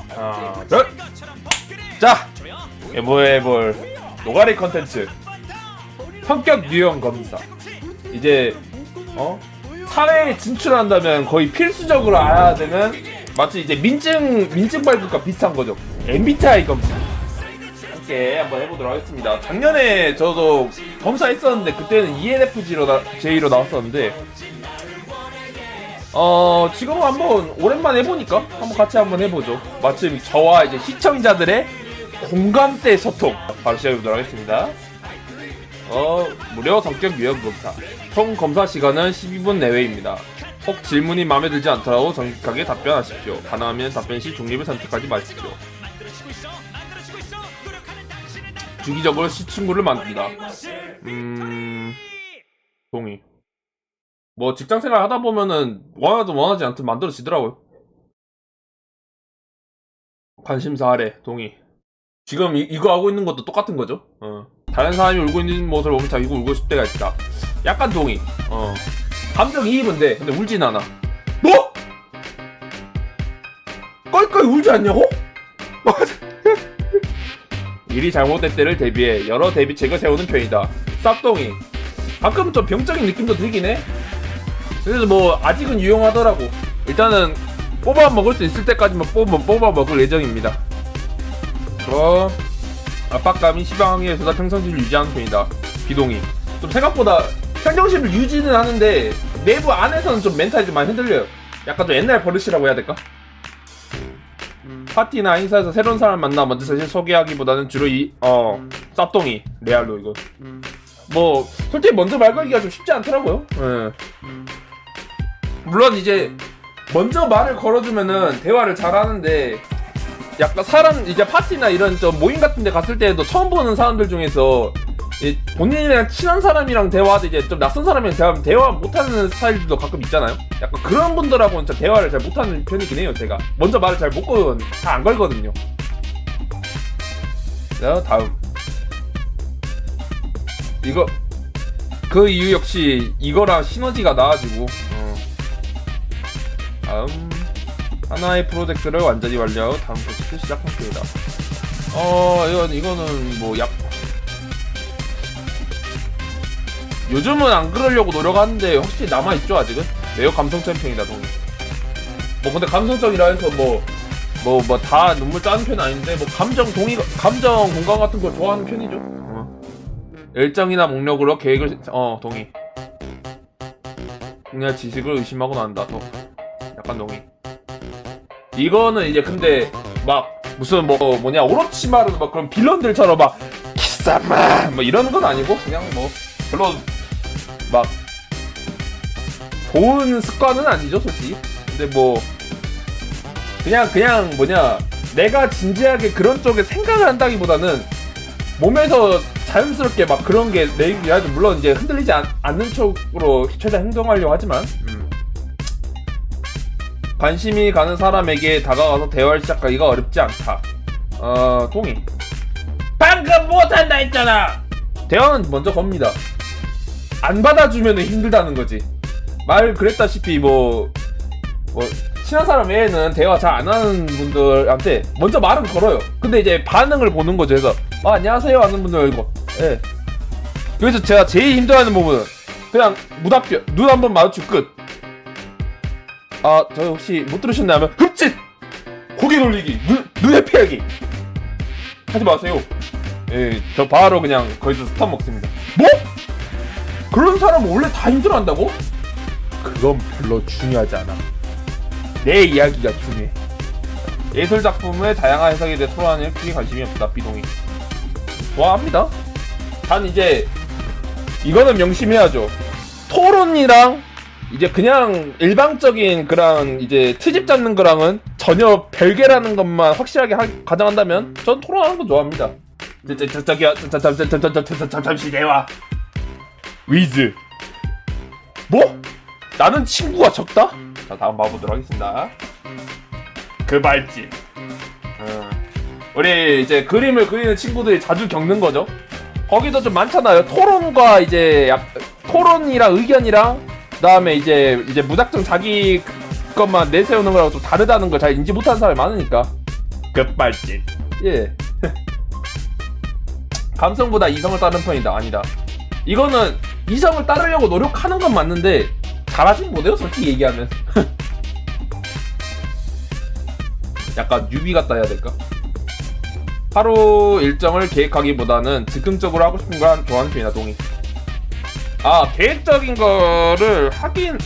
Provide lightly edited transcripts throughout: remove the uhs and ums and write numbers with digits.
하나, 둘. 자, 해볼 노가리 컨텐츠 성격 유형 검사. 이제 사회에 진출한다면 거의 필수적으로 알아야 되는, 마치 이제 민증 발급과 비슷한 거죠. MBTI 검사 함께 한번 해보도록 하겠습니다. 작년에 저도 검사했었는데 그때는 ENFJ로 나왔었는데 지금은 한번 오랜만에 해보니까 한번 같이 한번 해보죠. 마침 저와 이제 시청자들의 공감대 소통 바로 시작해보도록 하겠습니다. 무료 성격 유형 검사. 총 검사 시간은 12분 내외입니다. 혹 질문이 마음에 들지 않더라도 정직하게 답변하십시오. 가능하면 답변 시 중립을 선택하지 마십시오. 주기적으로 시친구를 만든다. 동의. 뭐 직장생활 하다 보면은 원하든 원하지 않든 만들어지더라고요. 관심사 하래. 동의. 지금 이거 하고 있는 것도 똑같은 거죠. 다른 사람이 울고 있는 모습을 보면 자기도 울고 싶을 때가 있다. 약간 동의. 감정이입은 돼. 근데 울진 않아. 뭐? 껄껄 울지 않냐고? 일이 잘못될 때를 대비해 여러 대비책을 세우는 편이다. 쌉동의. 가끔 좀 병적인 느낌도 들긴 해. 그래서 뭐 아직은 유용하더라고. 일단은 뽑아 먹을 수 있을 때까지만 뽑아 먹을 예정입니다. 압박감이 시방 항의에서다 평정심을 유지하는 편이다. 비동의. 좀 생각보다 평정심을 유지는 하는데 내부 안에서는 좀 멘탈이 좀 많이 흔들려요. 약간 좀 옛날 버릇이라고 해야 될까? 파티나 행사에서 새로운 사람 만나 먼저 자신 소개하기보다는 주로 쌉동이 레알로 이거. 뭐 솔직히 먼저 말 걸기가 좀 쉽지 않더라고요. 물론 이제 먼저 말을 걸어주면은 대화를 잘하는데, 약간 사람 이제 파티나 이런 좀 모임 같은 데 갔을 때도 처음 보는 사람들 중에서 본인이랑 친한 사람이랑 대화하도 이제 좀 낯선 사람이랑 대화하면 대화 못하는 스타일들도 가끔 있잖아요. 약간 그런 분들하고는 진짜 대화를 잘 못하는 편이긴 해요. 제가 먼저 말을 잘 안 걸거든요. 자, 다음. 이거 그 이유 역시 이거랑 시너지가 나가지고 다음. 하나의 프로젝트를 완전히 완료하고 다음 프로젝트 시작할게요. 이거는 뭐 요즘은 안 그러려고 노력하는데 확실히 남아있죠. 아직은 매우 감성적인 편이다. 동의. 뭐 근데 감성적이라 해서 뭐 다 눈물 짜는 편은 아닌데, 뭐 감정 공감 같은 걸 좋아하는 편이죠. 일정이나 목록으로 계획을 동의. 그냥 지식을 의심하고 난다. 약간 동의. 이거는 이제 근데 막 무슨 오로치마루 막 그런 빌런들처럼 막 키사마 뭐 이러는 건 아니고, 그냥 뭐 별로 막 좋은 습관은 아니죠, 솔직히. 근데 뭐 그냥 내가 진지하게 그런 쪽에 생각을 한다기보다는 몸에서 자연스럽게 막 그런 게 내기라도, 물론 이제 흔들리지 않는 쪽으로 최대한 행동하려고 하지만 관심이 가는 사람에게 다가가서 대화를 시작하기가 어렵지 않다. 동의. 방금 못한다 했잖아. 대화는 먼저 겁니다. 안 받아주면 힘들다는 거지. 말 그랬다시피 친한 사람 외에는 대화 잘 안 하는 분들한테 먼저 말은 걸어요. 근데 이제 반응을 보는 거죠. 그래서 안녕하세요 하는 분들 이거. 예. 그래서 제가 제일 힘들어하는 부분은 그냥 무답변, 눈 한번 마주치고 끝. 저 혹시 못 들으셨나요? 하면 흡짓! 고개 돌리기! 눈 회피하기! 하지 마세요. 예, 저 바로 그냥 거기서 스탑 먹습니다. 뭐? 그런 사람은 원래 다 힘들어한다고? 그건 별로 중요하지 않아. 내 이야기가 중요해. 예술 작품의 다양한 해석에 대해 토론하는 데 크게 관심이 없다. 비동의. 좋아합니다. 단 이제 이거는 명심해야죠. 토론이랑 이제 그냥 일방적인 그런 이제 트집 잡는 거랑은 전혀 별개라는 것만 확실하게 가정한다면 전 토론하는 거 좋아합니다. 잠시 대화. 위즈. 뭐? 나는 친구가 적다? 자, 다음 봐보도록 하겠습니다. 그 말집. 우리 이제 그림을 그리는 친구들이 자주 겪는 거죠. 거기도 좀 많잖아요. 토론과 이제 토론이랑 의견이랑 그다음에 이제 무작정 자기 것만 내세우는 거랑 좀 다르다는 걸 잘 인지 못하는 사람이 많으니까 급발진. 예. 감성보다 이성을 따르는 편이다. 아니다. 이거는 이성을 따르려고 노력하는 건 맞는데 잘하진 못해요, 솔직히 얘기하면. 약간 유비 같다 해야 될까? 하루 일정을 계획하기보다는 즉흥적으로 하고 싶은 걸 좋아하는 편이다. 동의. 아, 계획적인 거를 하긴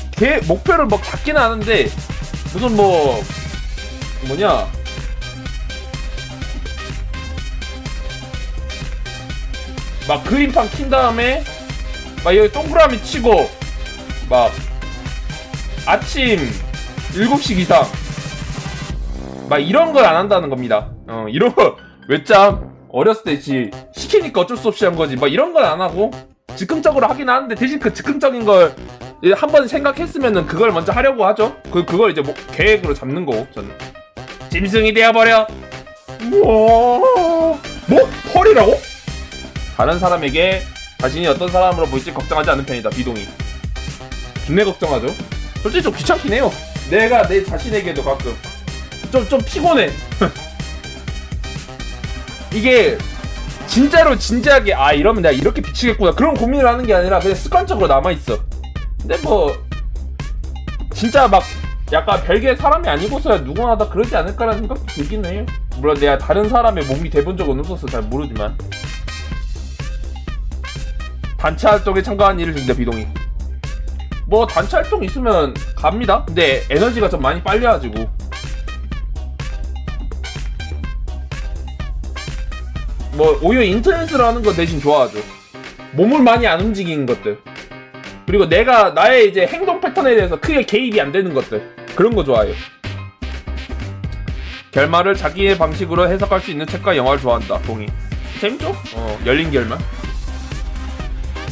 목표를 막 잡긴 하는데 무슨 뭐냐 막 그림판 킨 다음에 막 여기 동그라미 치고 막 아침 7시 이상 막 이런 걸 안 한다는 겁니다. 이런 거 외짬 어렸을 때 시키니까 어쩔 수 없이 한 거지. 막 이런 걸 안 하고 즉흥적으로 하긴 하는데 대신 그 즉흥적인 걸 한번 생각했으면은 그걸 먼저 하려고 하죠. 그걸 이제 계획으로 잡는 거고. 저는 짐승이 되어버려. 뭐 펄이라고? 다른 사람에게 자신이 어떤 사람으로 보일지 걱정하지 않는 편이다. 비동의. 김내 걱정하죠. 솔직히 좀 귀찮긴 해요. 내가 내 자신에게도 가끔 좀 피곤해. 이게 진짜로 진지하게 이러면 내가 이렇게 비치겠구나 그런 고민을 하는 게 아니라 그냥 습관적으로 남아있어. 근데 진짜 막 약간 별개의 사람이 아니고서야 누구나 다 그러지 않을까라는 생각도 들긴 해요. 물론 내가 다른 사람의 몸이 돼본 적은 없어서 잘 모르지만. 단체 활동에 참가한 일을 준다. 비동의. 단체 활동 있으면 갑니다. 근데 에너지가 좀 많이 빨려가지고. 오히려 인터넷으로 하는 거 대신 좋아하죠. 몸을 많이 안 움직이는 것들. 그리고 나의 이제 행동 패턴에 대해서 크게 개입이 안 되는 것들. 그런 거 좋아해요. 결말을 자기의 방식으로 해석할 수 있는 책과 영화를 좋아한다. 동의. 재밌죠? 열린 결말.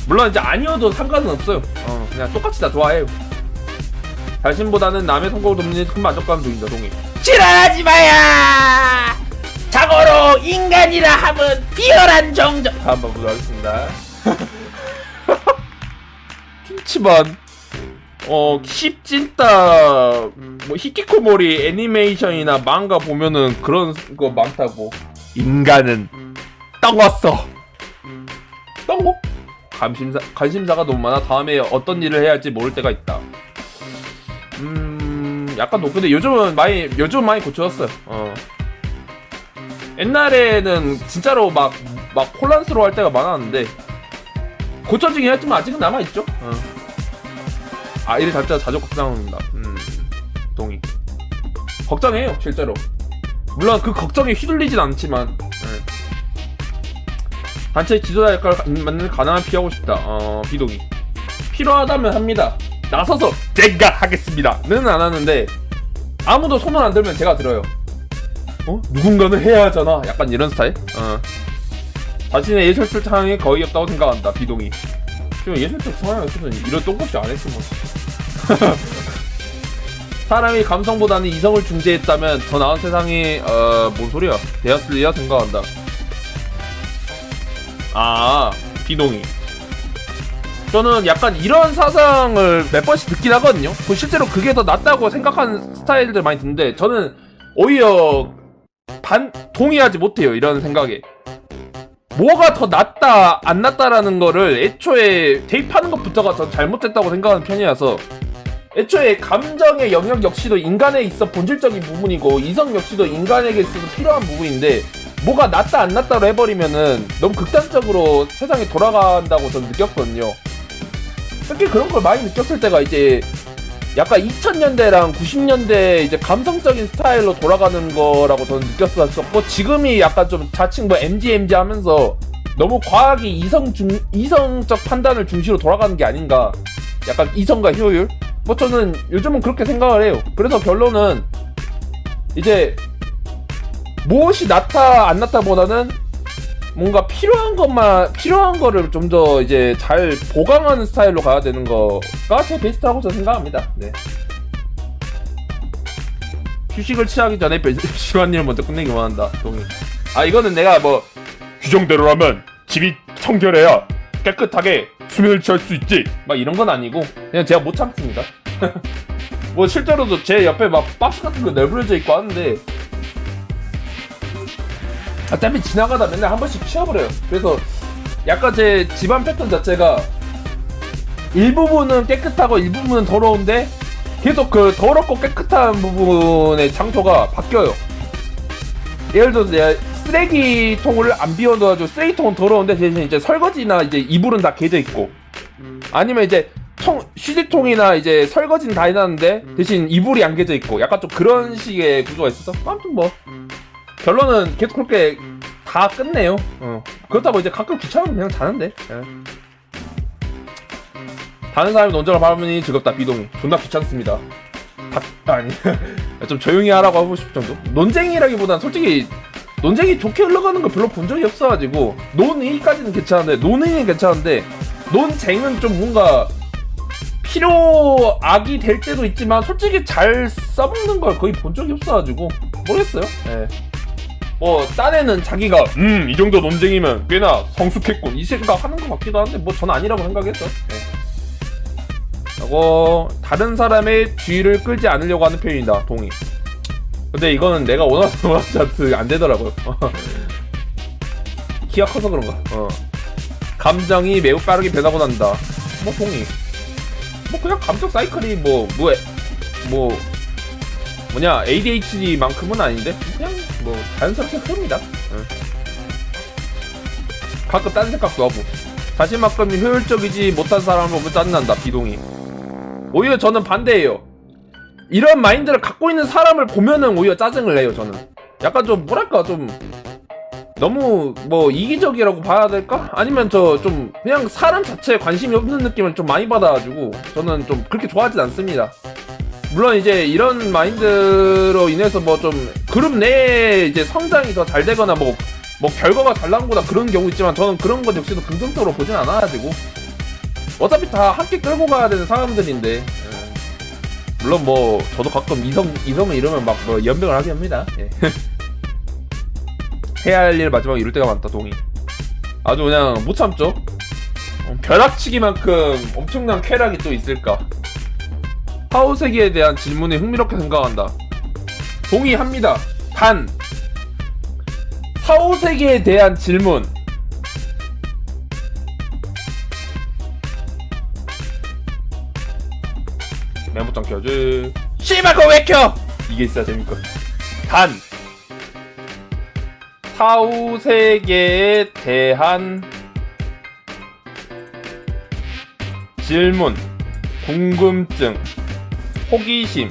물론 이제 아니어도 상관은 없어요. 그냥 똑같이 다 좋아해요. 자신보다는 남의 성공을 돕는 큰 만족감을 느낀다. 동의. 지랄하지 마야! 자고로 인간이라 하면 비열한 정적. 한번 보도록 하겠습니다. 김치만 씹찐따 히키코모리 애니메이션이나 망가 보면은 그런 거 많다고. 인간은 떡웠어. 떡고? 관심사가 너무 많아 다음에 어떤 일을 해야 할지 모를 때가 있다. 약간 근데 요즘 많이 고쳐졌어요. 옛날에는 진짜로 막 혼란스러워할 때가 많았는데 고쳐지긴 했지만 아직은 남아있죠. 이를 자체가 자주 걱정합니다. 동의. 걱정해요 실제로. 물론 그 걱정에 휘둘리진 않지만. 단체 지도자 역할을 맡는 가능한 피하고 싶다. 비동의. 필요하다면 합니다. 나서서 제가 하겠습니다는 안 하는데 아무도 손을 안 들면 제가 들어요. 누군가는 해야 하잖아. 약간 이런 스타일. 자신의 예술적 상황이 거의 없다고 생각한다. 비동의. 지금 예술적 상황이 없으면 이런 똥꼬치 안 했으면. 사람이 감성보다는 이성을 중재했다면 더 나은 세상이 뭔 소리야 되었으리라 생각한다. 비동의. 저는 약간 이런 사상을 몇 번씩 듣긴 하거든요. 실제로 그게 더 낫다고 생각하는 스타일들 많이 듣는데 저는 오히려 동의하지 못해요. 이런 생각에. 뭐가 더 낫다 안 낫다라는 거를 애초에 대입하는 것부터가 전 잘못됐다고 생각하는 편이라서 애초에 감정의 영역 역시도 인간에 있어 본질적인 부분이고 이성 역시도 인간에게 있어서 필요한 부분인데 뭐가 낫다 안 낫다로 해버리면은 너무 극단적으로 세상이 돌아간다고 저는 느꼈거든요. 특히 그런 걸 많이 느꼈을 때가 이제 약간 2000년대랑 90년대 이제 감성적인 스타일로 돌아가는 거라고 저는 느꼈었고 지금이 약간 좀 자칭 MG 하면서 너무 과하게 이성적 판단을 중시로 돌아가는 게 아닌가. 약간 이성과 효율? 저는 요즘은 그렇게 생각을 해요. 그래서 결론은 이제 무엇이 낫다 안 낫다보다는 뭔가 필요한 거를 좀 더 이제 잘 보강하는 스타일로 가야 되는 거가 제 베스트라고 저는 생각합니다. 네. 휴식을 취하기 전에 심한 일을 먼저 끝내기 원한다. 동의. 이거는 내가 규정대로라면 집이 청결해야 깨끗하게 수면을 취할 수 있지 막 이런 건 아니고 그냥 제가 못 참습니다. 실제로도 제 옆에 막 박스 같은 거 내버려져 있고 하는데 어차피 지나가다 맨날 한 번씩 치워버려요. 그래서 약간 제 집안 패턴 자체가 일부분은 깨끗하고 일부분은 더러운데 계속 그 더럽고 깨끗한 부분의 장소가 바뀌어요. 예를 들어서 내가 쓰레기통을 안 비워둬가지고 쓰레기통은 더러운데 대신 이제 설거지나 이제 이불은 다 개져 있고, 아니면 이제 휴지통이나 이제 설거지는 다 해놨는데 대신 이불이 안 개져 있고, 약간 좀 그런 식의 구조가 있어서 아무튼 뭐 결론은 계속 그렇게 다 끝내요. 그렇다고 이제 가끔 귀찮으면 그냥 자는데. 다른 사람이 논쟁을 밟으니 즐겁다. 비동의. 존나 귀찮습니다. 아니 좀 조용히 하라고 하고 싶을 정도? 논쟁이라기보단 솔직히 논쟁이 좋게 흘러가는 걸 별로 본 적이 없어가지고, 논의까지는 괜찮은데, 논의는 괜찮은데 논쟁은 좀 뭔가 필요악이 될 때도 있지만 솔직히 잘 써먹는 걸 거의 본 적이 없어가지고 모르겠어요. 예. 뭐 딴에는 자기가 이 정도 논쟁이면 꽤나 성숙했군 이 생각하는 것 같기도 한데 뭐 저는 아니라고 생각했어. 예. 하고 다른 사람의 주의를 끌지 않으려고 하는 표현이다. 동의. 근데 이거는 내가 원하지 않듯 안 되더라고요. 키가 커서 그런가. 감정이 매우 빠르게 변하고 난다. 뭐 동의. 뭐 그냥 감정 사이클이 뭐냐 ADHD만큼은 아닌데 그냥 뭐 자연스럽게 흐릅니다. 가끔 딴 생각도 하고 자신만큼 효율적이지 못한 사람을 보면 짜증난다. 비동의. 오히려 저는 반대예요. 이런 마인드를 갖고 있는 사람을 보면은 오히려 짜증을 내요. 저는 약간 좀 뭐랄까 좀 너무 뭐 이기적이라고 봐야 될까? 아니면 저 좀 그냥 사람 자체에 관심이 없는 느낌을 좀 많이 받아가지고 저는 좀 그렇게 좋아하진 않습니다. 물론 이제 이런 마인드로 인해서 뭐 좀 그룹 내에 이제 성장이 더 잘 되거나 뭐 결과가 잘 나온 거다 그런 경우 있지만 저는 그런 것 역시도 긍정적으로 보진 않아가지고 어차피 다 함께 끌고 가야 되는 사람들인데. 물론 뭐 저도 가끔 이성을 이러면 막 뭐 연병을 하게 합니다. 예. 해야 할 일 마지막에 이럴 때가 많다. 동의. 아주 그냥 못 참죠. 벼락치기만큼 엄청난 쾌락이 또 있을까. 하우세기에 대한 질문에 흥미롭게 생각한다. 동의합니다. 단 하우세기에 대한 질문 메모장 켜줘. 씨발 그거 왜 켜! 이게 있어야 재밌거든. 단 사후세계에 대한 질문, 궁금증, 호기심,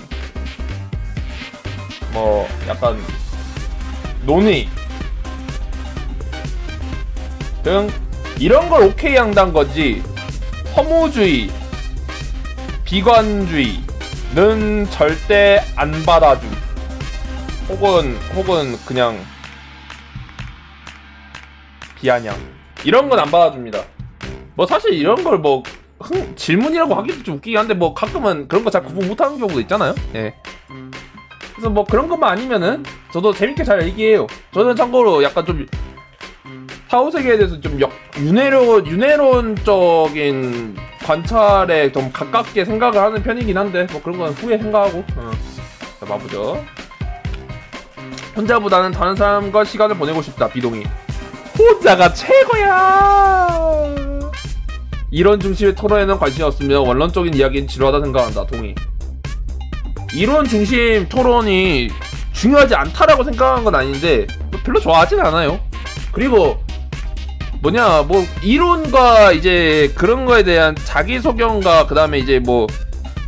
뭐 약간 논의 등 이런 걸 오케이 한다는 거지. 허무주의, 비관주의는 절대 안 받아줌. 혹은 그냥 비아냥 이런 건 안 받아줍니다. 뭐 사실 이런 걸 뭐 질문이라고 하기도 좀 웃기긴 한데 뭐 가끔은 그런 거 잘 구분 못하는 경우도 있잖아요. 예. 그래서 뭐 그런 것만 아니면은 저도 재밌게 잘 얘기해요. 저는 참고로 약간 좀 사후세계에 대해서 좀 윤회론적인 관찰에 좀 가깝게 생각을 하는 편이긴 한데 뭐 그런 건 후에 생각하고. 자, 봐보죠. 혼자보다는 다른 사람과 시간을 보내고 싶다. 비동의. 혼자가 최고야. 이론 중심의 토론에는 관심이 없으며 원론적인 이야기는 지루하다 생각한다. 동의. 이론 중심 토론이 중요하지 않다라고 생각하는 건 아닌데 별로 좋아하진 않아요. 그리고 뭐냐 뭐 이론과 이제 그런 거에 대한 자기 소견과 그 다음에 이제 뭐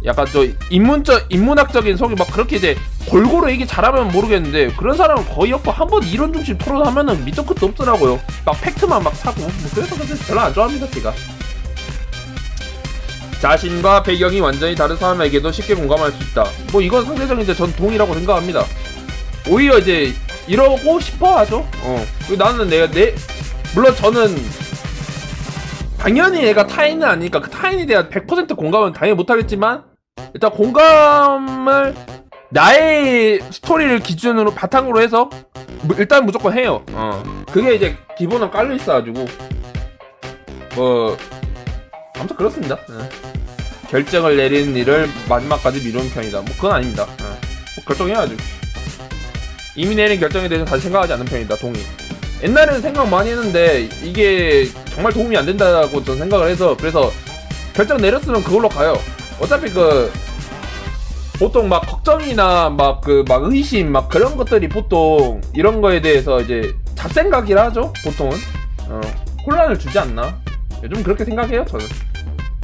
약간 저 인문학적인 소견 막 그렇게 이제 골고루 얘기 잘하면 모르겠는데 그런 사람은 거의 없고 한번 이론 중심 토론하면은 밑도 끝도 없더라고요. 막 팩트만 막 사고 뭐 그래서 별로 안 좋아합니다. 제가 자신과 배경이 완전히 다른 사람에게도 쉽게 공감할 수 있다. 뭐 이건 상대적인 이제 전 동의라고 생각합니다. 오히려 이제 이러고 싶어 하죠. 나는 물론 저는 당연히 얘가 타인은 아니니까 그 타인에 대한 100% 공감은 당연히 못하겠지만 일단 공감을 나의 스토리를 기준으로 바탕으로 해서 일단 무조건 해요. 그게 이제 기본은 깔려 있어가지고 뭐 아무튼 그렇습니다. 결정을 내리는 일을 마지막까지 미루는 편이다. 뭐 그건 아닙니다. 뭐 결정해야죠. 이미 내린 결정에 대해서 다시 생각하지 않는 편이다. 동의. 옛날에는 생각 많이 했는데 이게 정말 도움이 안 된다고 전 생각을 해서 그래서 결정 내렸으면 그걸로 가요. 어차피 보통 막 걱정이나 막 의심 막 그런 것들이 보통 이런 거에 대해서 이제 잡생각이라 하죠. 보통은 혼란을 주지 않나. 요즘 그렇게 생각해요 저는.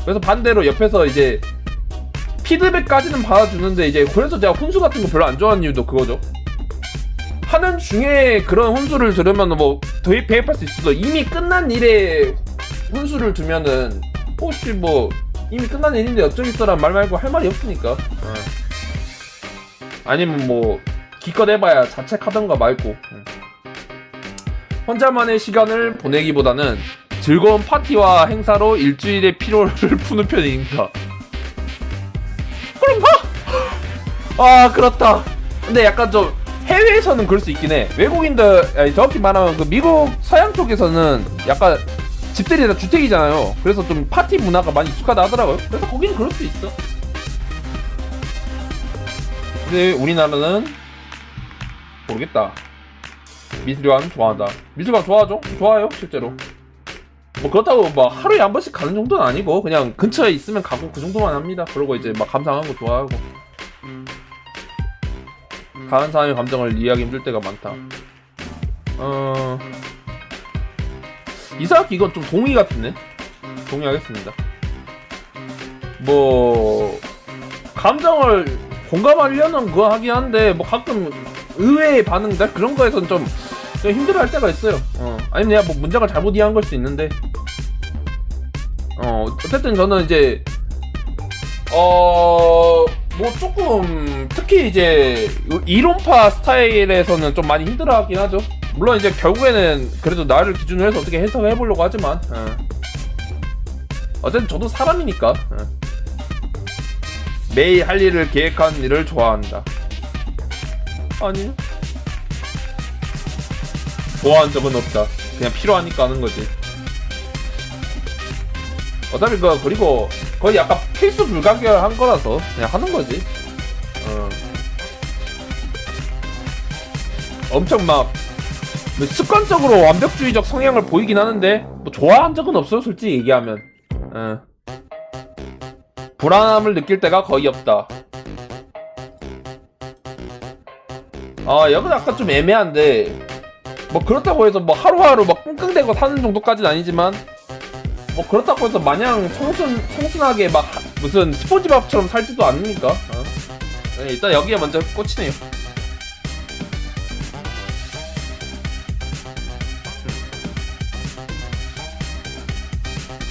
그래서 반대로 옆에서 이제 피드백까지는 받아주는데 이제 그래서 제가 훈수 같은 거 별로 안 좋아하는 이유도 그거죠. 하는 중에 그런 훈수를 들으면 뭐 대입할 수 있어도 이미 끝난 일에 훈수를 두면은 혹시 뭐 이미 끝난 일인데 어쩌겠어란 말 말고 할 말이 없으니까. 아니면 뭐 기껏 해봐야 자책하던가 말고. 혼자만의 시간을 보내기보다는 즐거운 파티와 행사로 일주일의 피로를 푸는 편입니다. 그런가? 아 그렇다. 근데 약간 좀 해외에서는 그럴 수 있긴 해. 외국인들, 아니, 정확히 말하면 미국 서양 쪽에서는 약간 집들이 다 주택이잖아요. 그래서 좀 파티 문화가 많이 익숙하다 하더라고요. 그래서 거기는 그럴 수 있어. 근데 우리나라는 모르겠다. 미술관 좋아한다. 미술관 좋아하죠? 좋아요 실제로. 뭐 그렇다고 막 하루에 한 번씩 가는 정도는 아니고 그냥 근처에 있으면 가고 그 정도만 합니다. 그러고 이제 막 감상하는 거 좋아하고. 다른 사람의 감정을 이해하기 힘들 때가 많다. 이사학기 이건 좀 동의 같은데? 동의하겠습니다. 뭐 감정을 공감하려는 그거 하긴 한데 뭐 가끔 의외의 반응들 그런 거에선 좀 힘들어할 때가 있어요. 아니면 내가 뭐 문장을 잘못 이해한 걸 수 있는데 어쨌든 저는 이제 뭐 조금 특히 이제 이론파 스타일에서는 좀 많이 힘들어하긴 하죠. 물론 이제 결국에는 그래도 나를 기준으로 해서 어떻게 해석을 해보려고 하지만 어쨌든 저도 사람이니까. 매일 할 일을 계획한 일을 좋아한다. 아니요. 좋아한 적은 없다. 그냥 필요하니까 하는 거지. 어차피 그리고 거의 약간 필수 불가결한 거라서 그냥 하는 거지. 엄청 막 습관적으로 완벽주의적 성향을 보이긴 하는데 뭐 좋아한 적은 없어요 솔직히 얘기하면. 불안함을 느낄 때가 거의 없다. 여기는 약간 좀 애매한데 뭐 그렇다고 해서 뭐 하루하루 막 끙끙대고 사는 정도까지는 아니지만 뭐 그렇다고 해서 마냥 청순하게 막 무슨 스폰지밥처럼 살지도 않으니까. 일단 여기에 먼저 꽂히네요.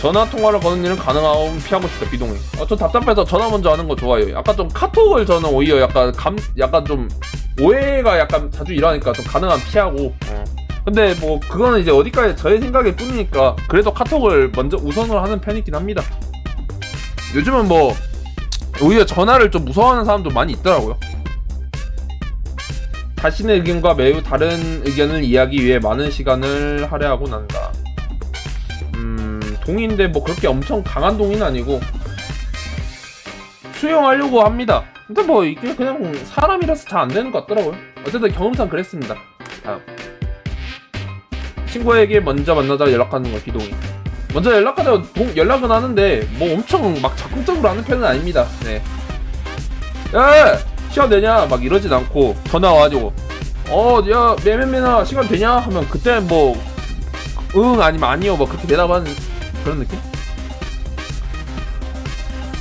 전화 통화를 거는 일은 가능하면 피하고 싶다. 비동의. 저 답답해서 전화 먼저 하는 거 좋아요. 약간 좀 카톡을 저는 오히려 약간 좀 오해가 약간 자주 일어나니까 좀 가능한 피하고. 근데 뭐 그거는 이제 어디까지 저의 생각일 뿐이니까 그래도 카톡을 먼저 우선으로 하는 편이긴 합니다. 요즘은 뭐 오히려 전화를 좀 무서워하는 사람도 많이 있더라고요. 자신의 의견과 매우 다른 의견을 이해하기 위해 많은 시간을 할애하고 난다. 동의인데 뭐 그렇게 엄청 강한 동의는 아니고 수용하려고 합니다. 근데 뭐 이게 그냥 사람이라서 잘 안 되는 것 같더라고요. 어쨌든 경험상 그랬습니다. 다음. 친구에게 먼저 만나자 연락하는 거 비동의. 먼저 연락하자 연락은 하는데 뭐 엄청 막 적극적으로 하는 편은 아닙니다. 네. 야 시간 되냐 막 이러진 않고 전화 와가지고 야 매매매나 시간 되냐 하면 그때 뭐 응 아니면 아니요 뭐 그렇게 대답하는 그런 느낌?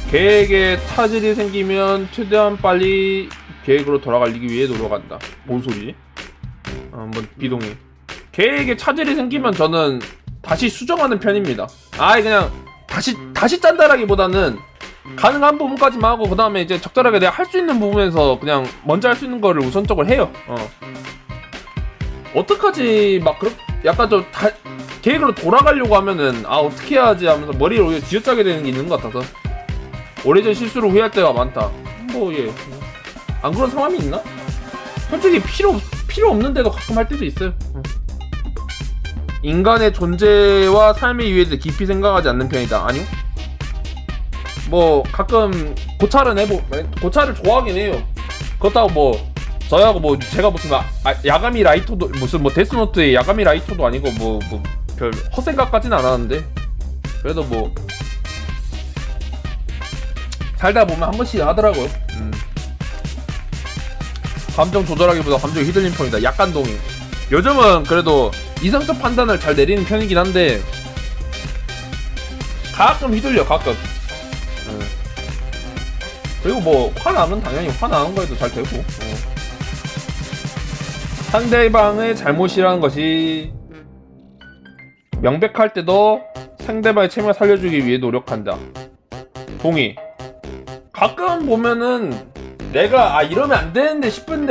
계획에 차질이 생기면 최대한 빨리 계획으로 돌아가기 위해 노력한다. 뭔 소리지? 뭐 비동의. 계획에 차질이 생기면 저는 다시 수정하는 편입니다. 그냥 다시 짠다라기보다는 가능한 부분까지만 하고 그 다음에 이제 적절하게 내가 할 수 있는 부분에서 그냥 먼저 할 수 있는 거를 우선적으로 해요. 어떡하지 막 약간 좀 계획으로 돌아가려고 하면은 어떻게 해야지 하면서 머리를 오히려 쥐어짜게 되는 게 있는 것 같아서 오래전 실수를 후회할 때가 많다. 뭐 안 그런 상황이 있나? 솔직히 필요 없는데도 가끔 할 때도 있어요. 인간의 존재와 삶의 이유에 대해 깊이 생각하지 않는 편이다. 아니요. 뭐 가끔 고찰을 좋아하긴 해요. 그렇다고 뭐 저하고 뭐 제가 무슨 야가미 라이터도 무슨 뭐 데스노트의 야가미 라이터도 아니고 뭐 별 헛생각까지는 안 하는데 그래도 뭐 살다 보면 한 번씩 하더라고요. 감정 조절하기보다 감정이 휘둘린 편이다. 약간 동의. 요즘은 그래도 이성적 판단을 잘 내리는 편이긴 한데 가끔 휘둘려 가끔. 그리고 뭐 화나면 당연히 화나는 거에도 잘 되고. 상대방의 잘못이라는 것이 명백할 때도 상대방의 체면을 살려주기 위해 노력한다. 동의. 가끔 보면은 내가 이러면 안 되는데 싶을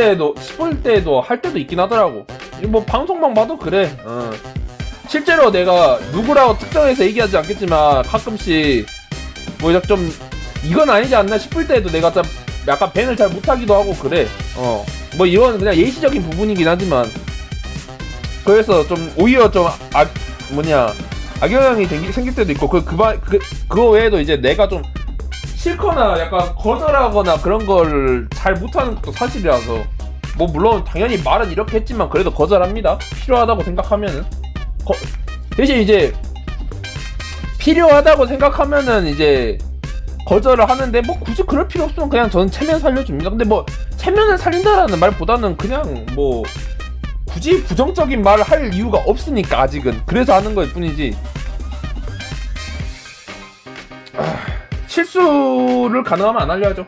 때도 할 때도 있긴 하더라고. 뭐 방송만 봐도 그래. 실제로 내가 누구라고 특정해서 얘기하지 않겠지만 가끔씩 뭐 좀 이건 아니지 않나 싶을 때도 내가 좀 약간 밴을 잘 못하기도 하고 그래. 뭐 이건 그냥 예시적인 부분이긴 하지만 그래서 좀 오히려 좀 악영향이 생길 때도 있고 그거 외에도 이제 내가 좀 싫거나 약간 거절하거나 그런 걸 잘 못하는 것도 사실이라서 뭐 물론 당연히 말은 이렇게 했지만 그래도 거절합니다. 필요하다고 생각하면은 대신 이제 필요하다고 생각하면은 이제 거절을 하는데 뭐 굳이 그럴 필요 없으면 그냥 저는 체면 살려줍니다. 근데 뭐 체면을 살린다라는 말보다는 그냥 뭐 굳이 부정적인 말을 할 이유가 없으니까 아직은 그래서 하는 거일 뿐이지. 실수를 가능하면 안 하려 하죠.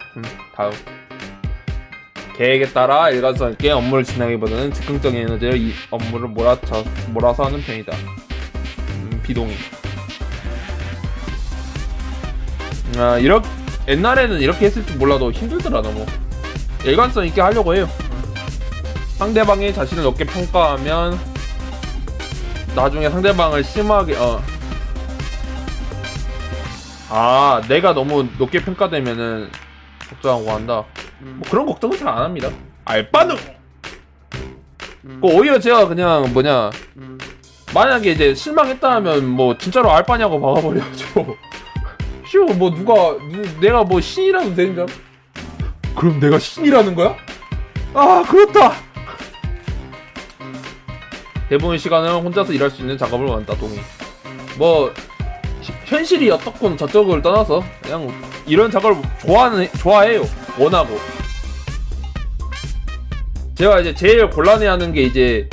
다음. 계획에 따라 일관성 있게 업무를 진행하기보다는 즉흥적인 에너지로 이 업무를 몰아서 하는 편이다. 비동의. 옛날에는 이렇게 했을지 몰라도 힘들더라 너무. 일관성 있게 하려고 해요. 상대방이 자신을 높게 평가하면 나중에 상대방을 심하게 내가 너무 높게 평가되면은 걱정하고 한다. 뭐 그런 걱정은 잘 안 합니다. 알바는 오히려 제가 그냥 만약에 이제 실망했다 하면 뭐 진짜로 알바냐고 박아버려가지고 쉬워. 뭐 내가 뭐 신이라도 되는 줄 알아? 그럼 내가 신이라는 거야? 그렇다. 대부분의 시간은 혼자서 일할 수 있는 작업을 원한다. 동의. 뭐 현실이 어떻건 저쪽을 떠나서 그냥 이런 작업을 좋아해요. 원하고. 제가 이제 제일 곤란해하는 게 이제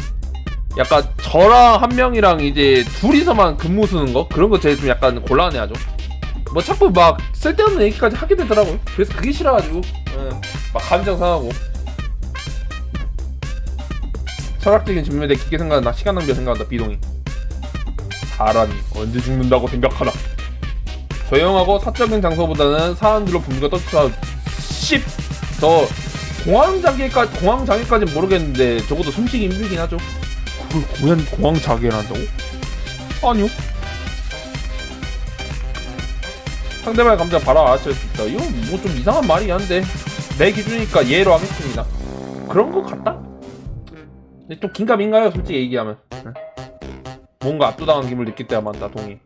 약간 저랑 한 명이랑 이제 둘이서만 근무 쓰는 거 그런 거 제일 좀 약간 곤란해하죠. 뭐 자꾸 막 쓸데없는 얘기까지 하게 되더라고요. 그래서 그게 싫어가지고 막 감정 상하고. 철학적인 질문에 대해 깊게 생각한다. 시간 낭비가 생각한다. 비동의. 사람이 언제 죽는다고 생각하나. 조용하고 사적인 장소보다는 사람들로 분위기가 떠들어서 저 공황장애까지 모르겠는데 적어도 숨쉬기 힘들긴 하죠. 그걸 공황장애를 한다고? 아니요. 상대방의 감정 바로 알아챌 수 있다. 이건 뭐 좀 이상한 말이긴 한데 내 기준이니까 이해로 하겠습니다. 그런 것 같다? 근데 좀 긴가민가요 솔직히 얘기하면. 뭔가 압도당한 기분을 느낄 때가 많다. 동의.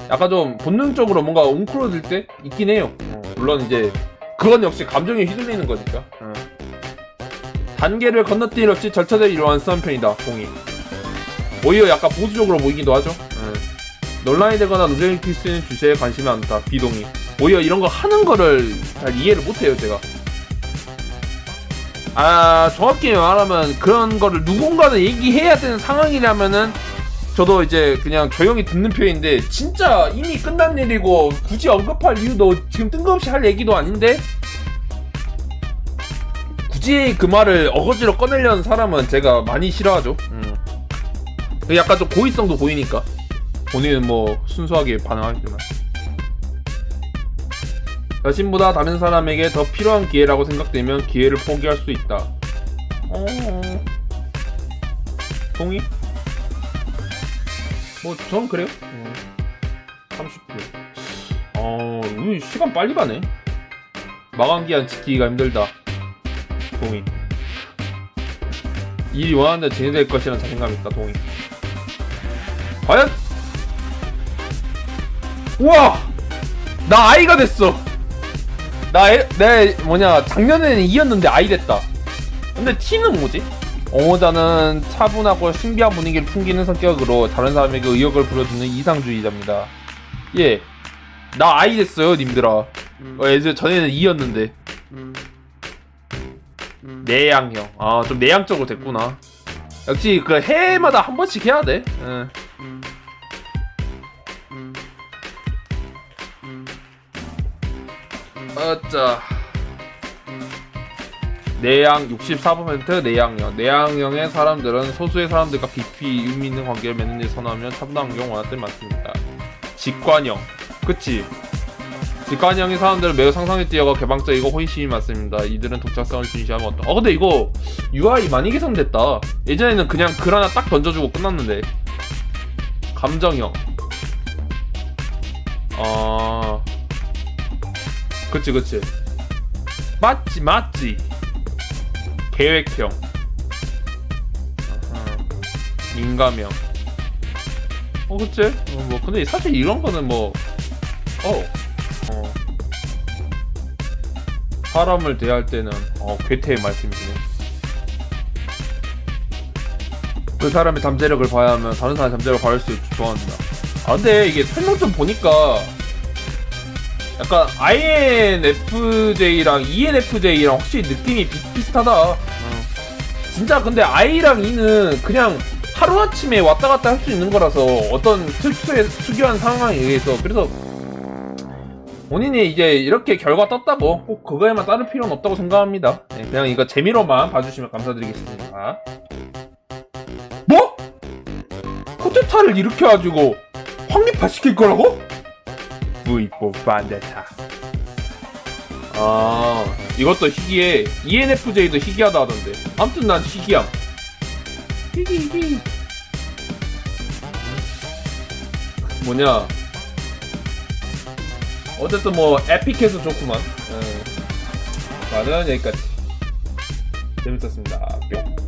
약간 좀 본능적으로 뭔가 웅크러질 때 있긴 해요. 물론 이제 그건 역시 감정에 휘둘리는 거니까. 단계를 건너뛸 없이 절차대로 이루어가는 싸움 편이다. 동의. 오히려 약간 보수적으로 보이기도 하죠. 논란이 되거나 논쟁이 일으킬 수 있는 주제에 관심이 많다. 비동의. 오히려 이런 거 하는 거를 잘 이해를 못해요 제가. 정확히 말하면 그런 거를 누군가는 얘기해야 되는 상황이라면은 저도 이제 그냥 조용히 듣는 편인데 진짜 이미 끝난 일이고 굳이 언급할 이유도 지금 뜬금없이 할 얘기도 아닌데 굳이 그 말을 어거지로 꺼내려는 사람은 제가 많이 싫어하죠. 약간 좀 고의성도 보이니까. 본인은 뭐 순수하게 반응하지만 자신보다 다른 사람에게 더 필요한 기회라고 생각되면 기회를 포기할 수 있다. 동의? 뭐 전 그래요. 30분. 우리 시간 빨리 가네. 마감기한 지키기가 힘들다. 동의. 일이 원하는 대로 진행될 것이라는 자신감이 있다. 동의. 과연? 우와! 나 아이가 됐어. 작년에는 이였는데 아이 됐다. 근데 T는 뭐지? 옹호자는 차분하고 신비한 분위기를 풍기는 성격으로 다른 사람에게 의욕을 불어주는 이상주의자입니다. 예, 나 I 됐어요, 님들아. 예전 전에는 E였는데. 내향형. 아, 좀 내향적으로 됐구나. 역시 그 해마다 한 번씩 해야 돼. 응. 어짜. 내향 64% 내향형. 내향형의 사람들은 소수의 사람들과 깊이 의미 있는 관계를 맺는 데 선호하며 차분한 환경을 원하는 데 많습니다. 직관형. 그치. 직관형의 사람들은 매우 상상에 뛰어가 개방적이고 호기심이 많습니다. 이들은 독자성을 중시하면 어떤. 근데 이거 UI 많이 개선됐다. 예전에는 그냥 글 하나 딱 던져주고 끝났는데. 감정형. 그치. 맞지. 계획형. 민감형. 그치? 뭐 근데 사실 이런 거는 뭐 사람을 대할 때는 괴테의 말씀이시네. 그 사람의 잠재력을 봐야 하면 다른 사람의 잠재력을 봐야 할 수 있지. 좋아한다. 근데 이게 설명 좀 보니까 약간 INFJ랑 ENFJ랑 확실히 느낌이 비슷비슷하다. 진짜 근데 I랑 E는 그냥 하루아침에 왔다 갔다 할 수 있는 거라서 어떤 특유한 상황에 의해서. 그래서 본인이 이제 이렇게 결과 떴다고 꼭 그거에만 따를 필요는 없다고 생각합니다. 네, 그냥 이거 재미로만 봐주시면 감사드리겠습니다. 뭐? 코테타를 이렇게 가지고 확립화 시킬 거라고? V4 반데타. 이것도 희귀해. ENFJ도 희귀하다 하던데. 아무튼 난 희귀함. 희귀. 뭐냐. 어쨌든 뭐 에픽해서 좋구만. 말은 여기까지. 재밌었습니다. 뿅.